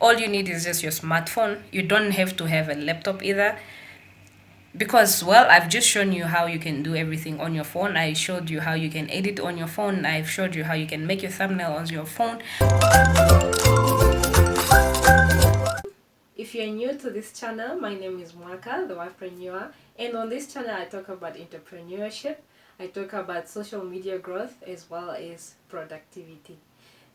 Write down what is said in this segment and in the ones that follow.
All you need is just your smartphone. You don't have to have a laptop either, because, well, I've just shown you how you can do everything on your phone. I showed you how you can edit on your phone. I've showed you how you can make your thumbnail on your phone. If you're new to this channel, my name is Mwaka, the wifepreneur, and on this channel I talk about entrepreneurship, I talk about social media growth, as well as productivity.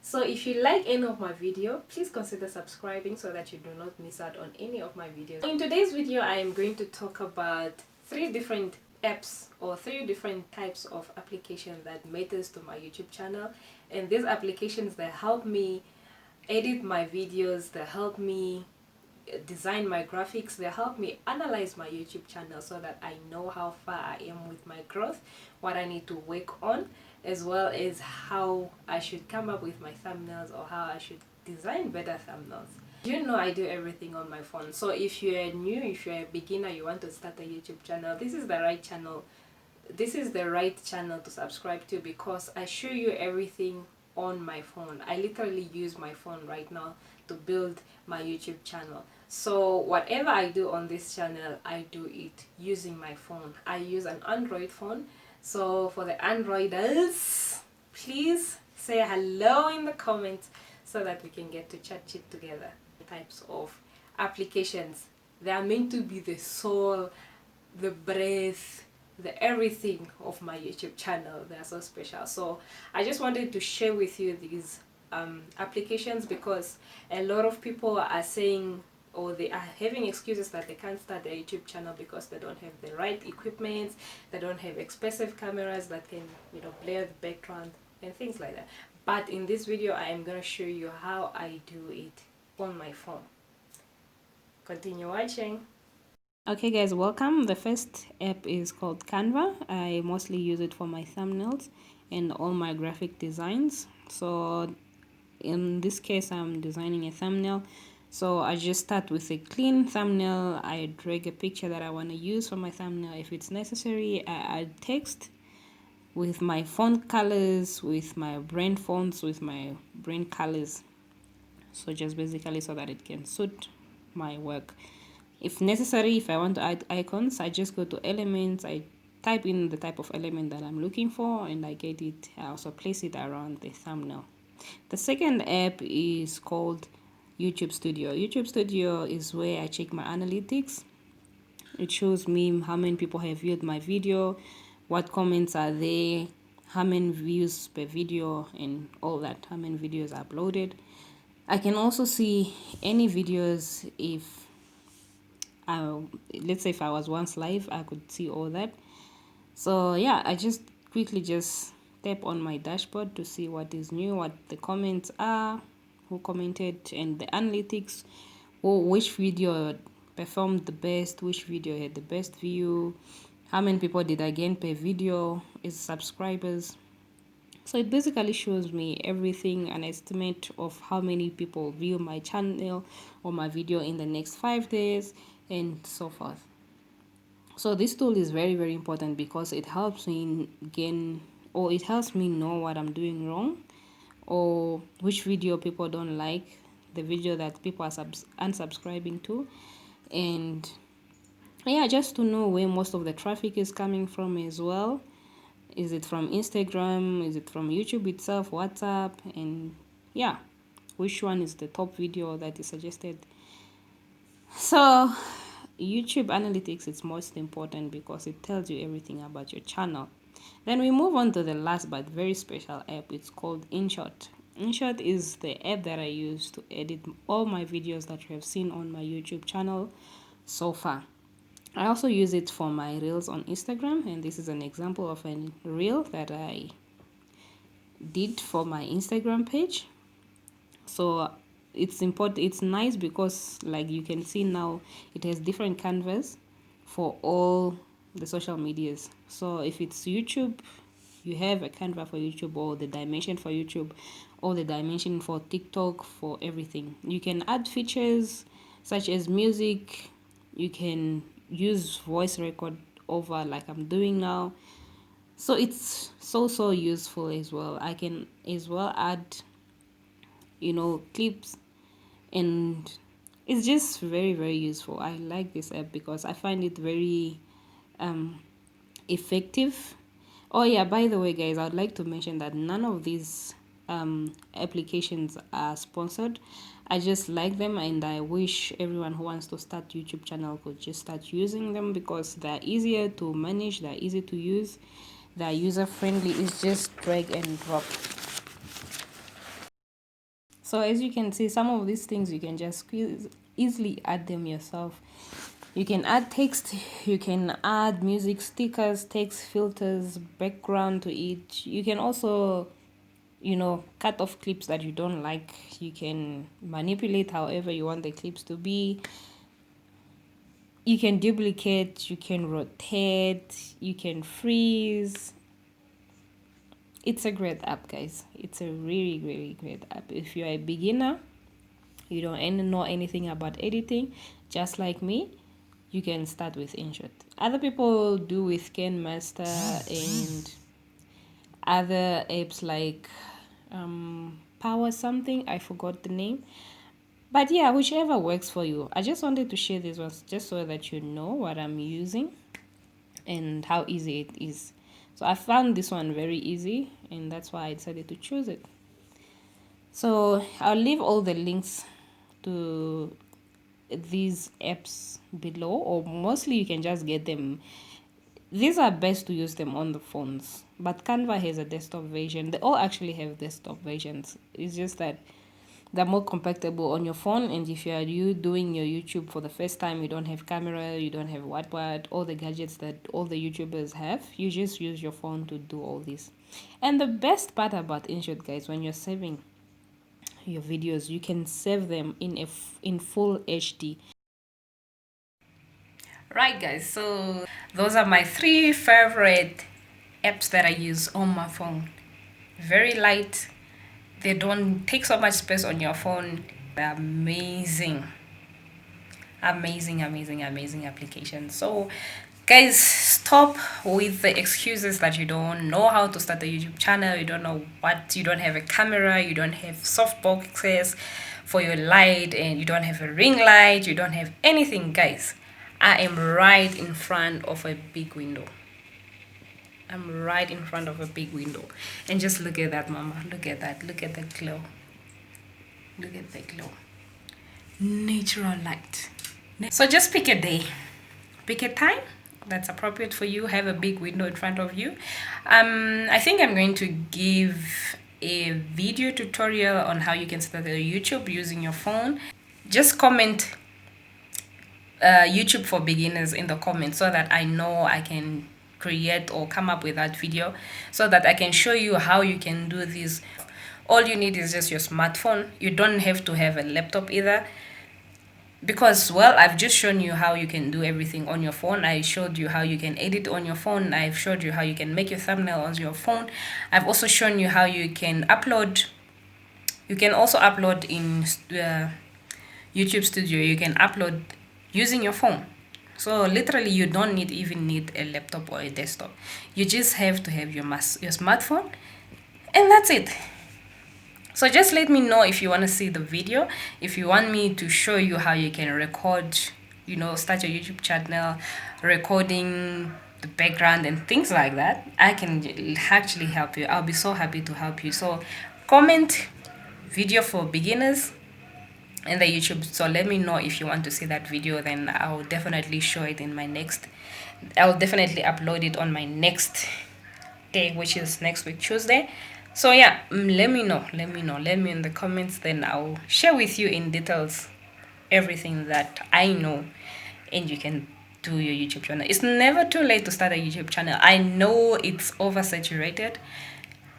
So if you like any of my video, please consider subscribing so that you do not miss out on any of my videos. In today's video, I am going to talk about 3 different apps or 3 different types of applications that matters to my YouTube channel. And these applications, they help me edit my videos, they help me design my graphics, they help me analyze my YouTube channel so that I know how far I am with my growth, what I need to work on, as well as how I should come up with my thumbnails or how I should design better thumbnails. You know, I do everything on my phone. So if you're new, if you're a beginner, you want to start a YouTube channel, this is the right channel. This is the right channel to subscribe to, because I show you everything on my phone. I literally use my phone right now to build my YouTube channel. So whatever I do on this channel, I do it using my phone. I use an Android phone. So for the Androiders, please say hello in the comments so that we can get to chat shit together. Types of applications, they are meant to be the soul, the breath, the everything of my YouTube channel. They are so special. So I just wanted to share with you these applications, because a lot of people are saying, or they are having excuses that they can't start their YouTube channel because they don't have the right equipment, they don't have expensive cameras that can, you know, blur the background and things like that. But in this video, I am going to show you how I do it on my phone. Continue watching. Okay guys, welcome. The first app is called Canva. I mostly use it for my thumbnails and all my graphic designs. So in this case, I'm designing a thumbnail. So I just start with a clean thumbnail. I drag a picture that I want to use for my thumbnail. If it's necessary, I add text with my font colors, with my brand fonts, with my brand colors. So just basically so that it can suit my work. If necessary, if I want to add icons, I just go to elements, I type in the type of element that I'm looking for, and I get it. I also place it around the thumbnail. The second app is called YouTube Studio. YouTube Studio is where I check my analytics. It shows me how many people have viewed my video, what comments are there, how many views per video, and all that, how many videos are uploaded. I can also see any videos. If let's say if I was once live, I could see all that. So yeah, I just quickly just tap on my dashboard to see what is new, what the comments are, who commented, and the analytics, or which video performed the best, which video had the best view, how many people did I gain per video, is subscribers. So it basically shows me everything, an estimate of how many people view my channel or my video in the next 5 days, and so forth. So this tool is very, very important because it helps me gain, or it helps me know what I'm doing wrong, or which video people don't like, the video that people are unsubscribing to, and yeah, just to know where most of the traffic is coming from as well. Is it from Instagram? Is it from YouTube itself, WhatsApp? And yeah, which one is the top video that is suggested? So YouTube analytics is most important because it tells you everything about your channel. Then we move on to the last but very special app. It's called InShot. InShot is the app that I use to edit all my videos that you have seen on my YouTube channel so far. I also use it for my reels on Instagram, and this is an example of a reel that I did for my Instagram page. So it's important, it's nice because, like you can see now, it has different canvas for all the social medias. So if it's YouTube, you have a Canva for YouTube, or the dimension for YouTube, or the dimension for TikTok, for everything. You can add features such as music. You can use voice record over, like I'm doing now. So it's so useful as well. I can as well add, you know, clips and it's just very, very useful. I like this app because I find it very effective. Oh yeah, by the way, guys, I'd like to mention that none of these applications are sponsored. I just like them, and I wish everyone who wants to start YouTube channel could just start using them because they're easier to manage, they're easy to use, they're user friendly. It's just drag and drop. So as you can see, some of these things you can just easily add them yourself. You can add text, you can add music, stickers, text filters, background to it. You can also, cut off clips that you don't like. You can manipulate however you want the clips to be. You can duplicate, you can rotate, you can freeze. It's a great app, guys. It's a really, really great app. If you're a beginner, you don't know anything about editing, just like me, you can start with InShot. Other people do with Master and other apps like Power something. I forgot the name. But yeah, whichever works for you. I just wanted to share this ones just so that you know what I'm using and how easy it is. So I found this one very easy, and that's why I decided to choose it. So I'll leave all the links to these apps below, or mostly you can just get them. These are best to use them on the phones, but Canva has a desktop version. They all actually have desktop versions. It's just that they're more compatible on your phone, and if you doing your YouTube for the first time, you don't have camera, you don't have what all the gadgets that all the YouTubers have, you just use your phone to do all this. And the best part about InShot, guys, when you're saving your videos, you can save them in full HD. Right, guys, so those are my 3 favorite apps that I use on my phone. Very light, they don't take so much space on your phone. They're amazing, amazing applications. So guys, stop with the excuses that you don't know how to start a YouTube channel, you don't have a camera, you don't have soft boxes for your light, and you don't have a ring light, you don't have anything. Guys, I am right in front of a big window. I'm right in front of a big window, and just look at that, mama. Look at that. Look at the glow. Look at the glow. Natural light. So just pick a day, pick a time that's appropriate for you. Have a big window in front of you. I think I'm going to give a video tutorial on how you can start a YouTube using your phone. Just comment YouTube for beginners in the comments so that I know I can create or come up with that video, so that I can show you how you can do this. All you need is just your smartphone. You don't have to have a laptop either, because, well, I've just shown you how you can do everything on your phone. I showed you how you can edit on your phone. I've showed you how you can make your thumbnail on your phone. I've also shown you how you can upload. You can also upload in YouTube Studio. You can upload using your phone. So literally you don't even need a laptop or a desktop. You just have to have your smartphone, and that's it. So just let me know if you want to see the video, if you want me to show you how you can record, start your YouTube channel, recording the background and things like that. I can actually help you. I'll be so happy to help you. So comment video for beginners in the YouTube. So let me know if you want to see that video, then I'll definitely show it I'll definitely upload it on my next day, which is next week, Tuesday. So yeah, let me know in the comments, then I'll share with you in details everything that I know, and you can do your YouTube channel. It's never too late to start a YouTube channel. I know it's oversaturated,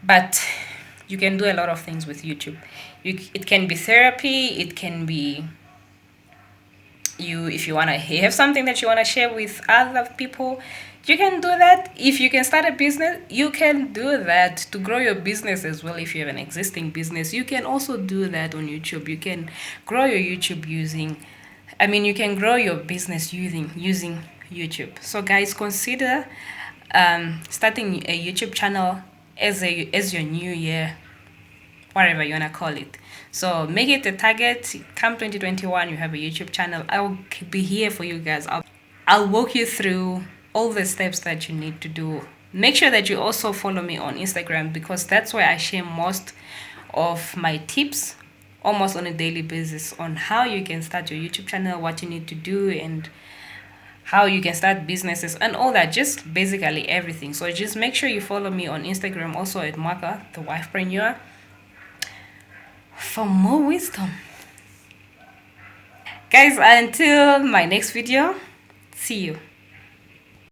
but you can do a lot of things with YouTube. It can be therapy, it can be if you want to have something that you want to share with other people, you can do that. If you can start a business, you can do that to grow your business as well. If you have an existing business, you can also do that on YouTube. You can grow your YouTube you can grow your business using YouTube. So guys, consider starting a YouTube channel as your new year whatever you want to call it. So make it a target. Come 2021, you have a YouTube channel. I'll be here for you guys. I'll walk you through all the steps that you need to do. Make sure that you also follow me on Instagram, because that's where I share most of my tips almost on a daily basis on how you can start your YouTube channel, what you need to do, and how you can start businesses and all that, just basically everything. So just make sure you follow me on Instagram, also at Mwaka the Wifepreneur, for more wisdom. Guys, until my next video, see you.